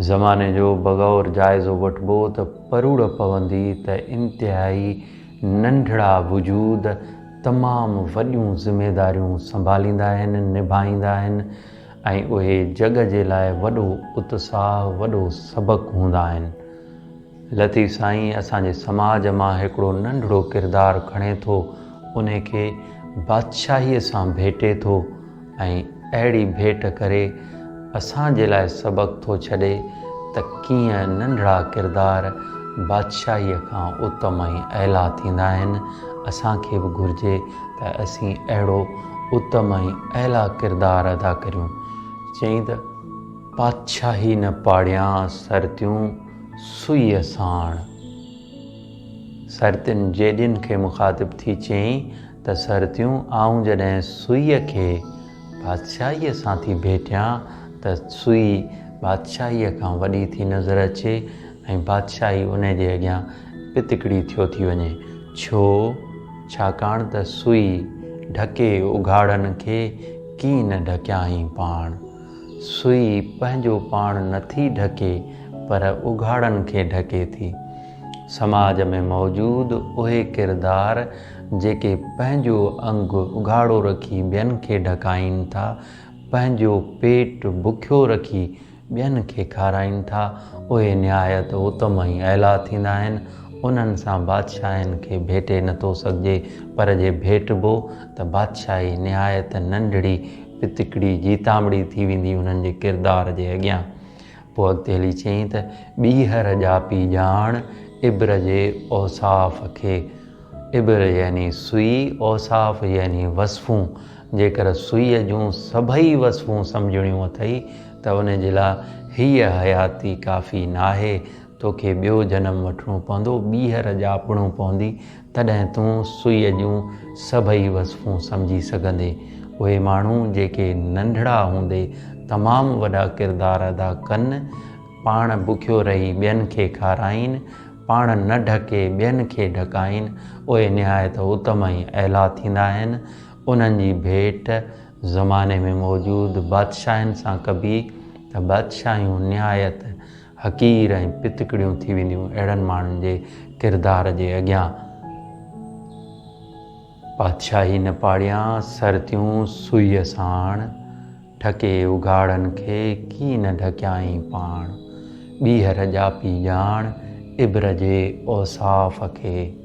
ज़माने जो बग़ौर जाइज़ो वठिबो त परूड़ पवंदी त इंतिहाई नंढड़ा वजूद तमामु वॾियूं ज़िमेदारियूं संभालींदा आहिनि, निभाईंदा आहिनि ऐं उहे जग जे लाइ वॾो उत्साह, वॾो सबक़ु हूंदा आहिनि। लतीफ़ साईं असांजे समाज मां हिकिड़ो नंढड़ो किरदारु खणे थो, उन खे बादशाहीअ सां भेटे थो ऐं अहिड़ी भेट करे असांजे लाइ सबक़ु थो छॾे त कीअं नंढड़ा किरदार बादशाहीअ खां उत्तम ऐं अहला थींदा आहिनि। असांखे बि घुरिजे त असीं अहिड़ो उत्तम ऐं अहला किरदारु अदा करियूं। चई त पातशाही न पाड़ियां सरतियूं सुईअ साण। सरतियुनि जेॾियुनि खे मुखातिब थी चयईं त सरतियूं आऊं जॾहिं सुईअ खे बादशाहीअ सां थी भेटियां त सुई बादशाहीअ खां वॾी थी नज़र अचे ऐं बादशाही उन जे अॻियां पितकड़ी थियो थी वञे। छाकाणि त सुई ढके उघाड़नि खे की न ढकियाईं पाण। सुई पंहिंजो पाण नथी ढके पर उघाड़नि खे ढके थी। समाज में मौजूदु उहे किरदार जेके पंहिंजो अंग उघाड़ो रखी ॿियनि खे ढकाइनि था, पंहिंजो पेट बुखियो रखी ॿियनि खे खाराइनि था, उहे निहायत उत्तम ऐं अहला थींदा आहिनि। उन्हनि सां बादशाहनि खे भेटे नथो सघिजे, पर जे भेटिबो त बादशाही निहायत नंढड़ी पितकड़ी जीतामड़ी थी वेंदी उन्हनि जे किरदार जे अॻियां। पोइ अॻिते हली चयईं त ॿीहर जापी ॼाण इब्र जे औसाफ़ खे। इब्र यानी सुई, औसाफ़ यानी वसफ़ूं। जेकर सुईअ जूं सभई वसफ़ूं सम्झणियूं अथई त उन जे लाइ हीअ हयाती काफ़ी नाहे, तोखे ॿियो जनमु वठिणो पवंदो, ॿीहर ॼापणो पवंदी, तॾहिं तूं सुईअ जूं सभई वसफ़ूं सम्झी सघंदे। उहे माण्हू जेके नंढड़ा हूंदे तमामु वॾा किरदार अदा कनि, पाण बुखियो रही ॿियनि खे खाराइनि, पाण न ढके ॿियनि खे ढकाइनि, उहे निहायत उत्तम ऐं अहला थींदा आहिनि। उन्हनि जी भेट ज़माने में मौजूदु बादशाहनि सां कबी त बादशाहियूं निहायत हक़ीर ऐं पितकड़ियूं थी वेंदियूं अहिड़नि माण्हुनि जे किरदार जे अॻियां। पातशाही न पाड़ियां सरतियूं सुईअ साण, ढके उघाड़नि खे की न ढकियाईं पाण। ॿीहर जापी ॼाण इब्र जे औसाफ़ खे।